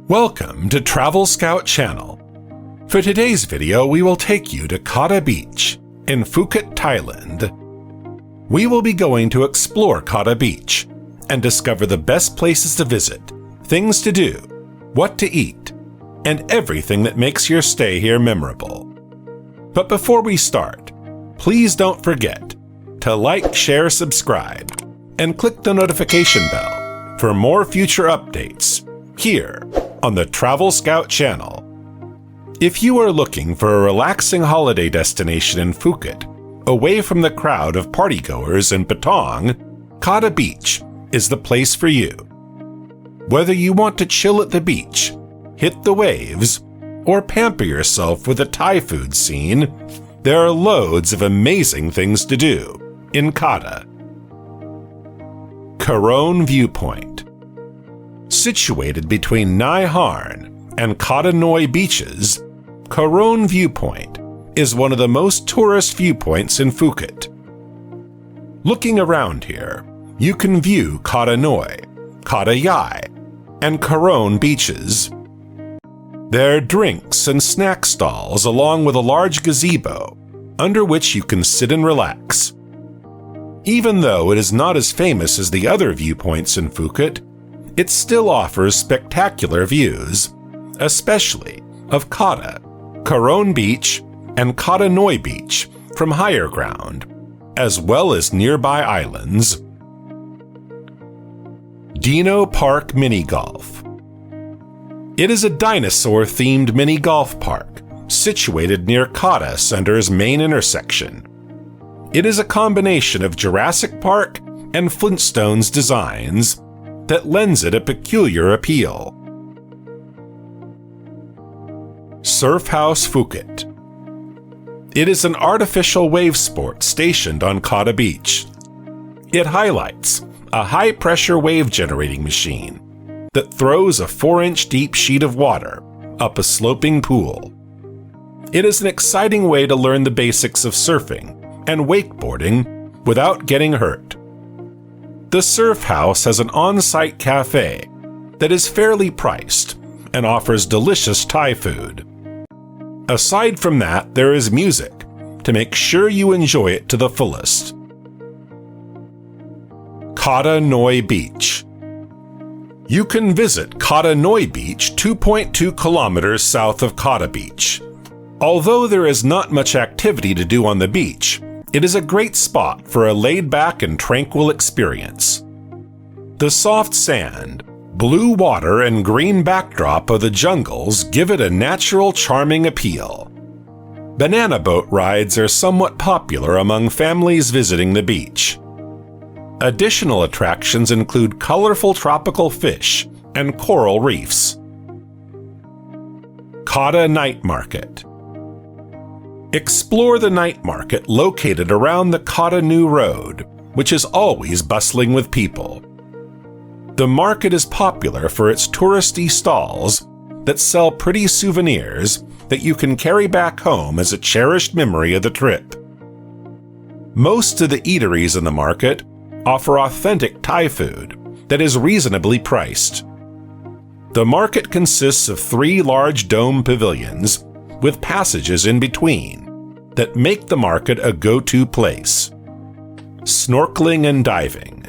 Welcome to TravelScout channel. For today's video, we will take you to Kata Beach in Phuket, Thailand. We will be going to explore Kata Beach and discover the best places to visit, things to do, what to eat, and everything that makes your stay here memorable. But before we start, please don't forget to like, share, subscribe, and click the notification bell for more future updates here on the TravelScout channel. If you are looking for a relaxing holiday destination in Phuket, away from the crowd of partygoers in Patong, Kata Beach is the place for you. Whether you want to chill at the beach, hit the waves, or pamper yourself with a Thai food scene, there are loads of amazing things to do in Kata. Karon Viewpoint. Situated between Nai Harn and Kata Noi beaches, Karon Viewpoint is one of the most tourist viewpoints in Phuket. Looking around here, you can view Kata Noi, Kata Yai, and Karon beaches. There are drinks and snack stalls along with a large gazebo under which you can sit and relax. Even though it is not as famous as the other viewpoints in Phuket, it still offers spectacular views, especially of Kata, Karon Beach, and Kata Noi Beach from higher ground, as well as nearby islands. Dino Park Mini Golf. It is a dinosaur-themed mini golf park situated near Kata Center's main intersection. It is a combination of Jurassic Park and Flintstones designs that lends it a peculiar appeal. Surf House Phuket. It is an artificial wave sport stationed on Kata Beach. It highlights a high-pressure wave-generating machine that throws a 4-inch deep sheet of water up a sloping pool. It is an exciting way to learn the basics of surfing and wakeboarding without getting hurt. The Surf House has an on-site cafe that is fairly priced and offers delicious Thai food. Aside from that, there is music to make sure you enjoy it to the fullest. Kata Noi Beach. You can visit Kata Noi Beach 2.2 kilometers south of Kata Beach. Although there is not much activity to do on the beach, it is a great spot for a laid-back and tranquil experience. The soft sand, blue water, and green backdrop of the jungles give it a natural, charming appeal. Banana boat rides are somewhat popular among families visiting the beach. Additional attractions include colorful tropical fish and coral reefs. Kata Night Market. Explore the night market located around the Kata Noi Road, which is always bustling with people. The market is popular for its touristy stalls that sell pretty souvenirs that you can carry back home as a cherished memory of the trip. Most of the eateries in the market offer authentic Thai food that is reasonably priced. The market consists of 3 large dome pavilions with passages in between that make the market a go-to place. Snorkeling and diving.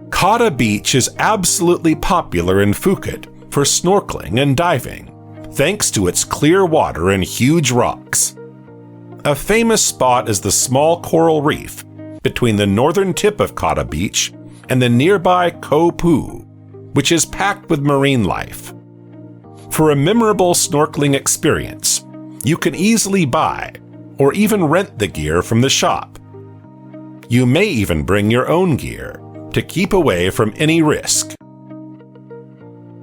Kata Beach is absolutely popular in Phuket for snorkeling and diving, thanks to its clear water and huge rocks. A famous spot is the small coral reef between the northern tip of Kata Beach and the nearby Koh Phu, which is packed with marine life. For a memorable snorkeling experience, you can easily buy or even rent the gear from the shop. You may even bring your own gear to keep away from any risk.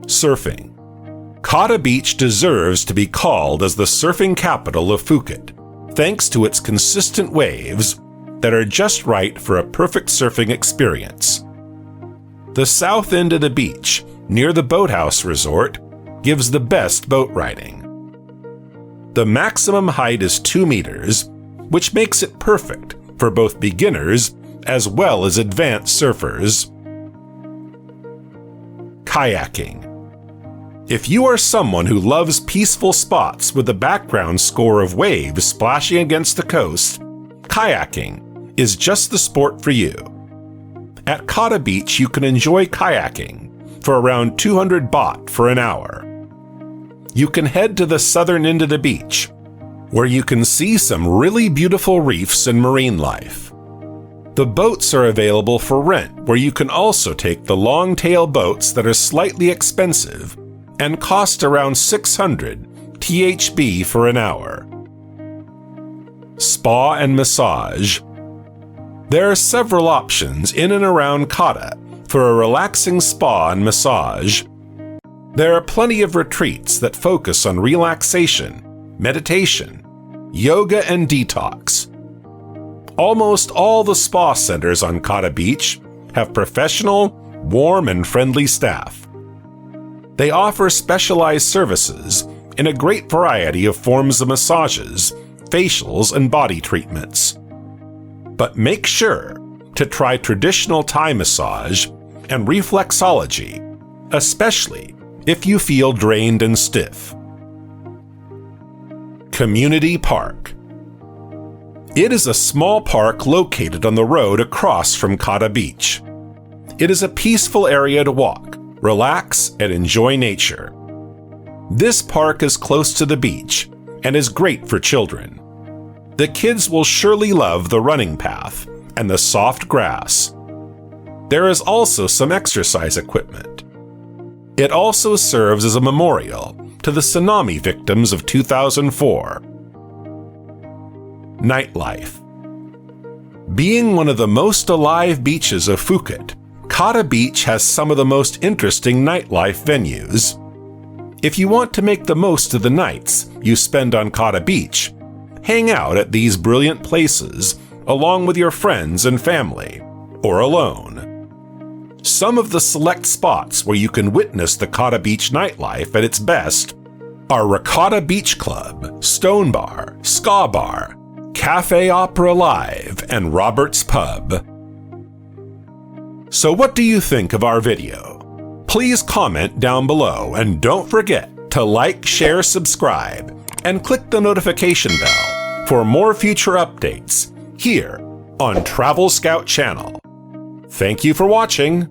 Surfing. Kata Beach deserves to be called as the surfing capital of Phuket, thanks to its consistent waves that are just right for a perfect surfing experience. The south end of the beach, near the boathouse resort, gives the best boat riding. The maximum height is 2 meters, which makes it perfect for both beginners as well as advanced surfers. Kayaking. If you are someone who loves peaceful spots with a background score of waves splashing against the coast, kayaking is just the sport for you. At Kata Beach, you can enjoy kayaking for around 200 baht for an hour. You can head to the southern end of the beach, where you can see some really beautiful reefs and marine life. The boats are available for rent, where you can also take the long-tail boats that are slightly expensive and cost around 600 THB for an hour. Spa and massage. There are several options in and around Kata for a relaxing spa and massage. There are plenty of retreats that focus on relaxation, meditation, yoga, and detox. Almost all the spa centers on Kata Beach have professional, warm, and friendly staff. They offer specialized services in a great variety of forms of massages, facials, and body treatments. But make sure to try traditional Thai massage and reflexology, especially if you feel drained and stiff. Community Park. It is a small park located on the road across from Kata Beach. It is a peaceful area to walk, relax, and enjoy nature. This park is close to the beach and is great for children. The kids will surely love the running path and the soft grass. There is also some exercise equipment. It also serves as a memorial to the tsunami victims of 2004. Nightlife. Being one of the most alive beaches of Phuket, Kata Beach has some of the most interesting nightlife venues. If you want to make the most of the nights you spend on Kata Beach, hang out at these brilliant places along with your friends and family, or alone. Some of the select spots where you can witness the Kata Beach nightlife at its best are Kata Beach Club, Stone Bar, Ska Bar, Cafe Opera Live, and Robert's Pub. So what do you think of our video? Please comment down below and don't forget to like, share, subscribe, and click the notification bell for more future updates here on TravelScout channel. Thank you for watching.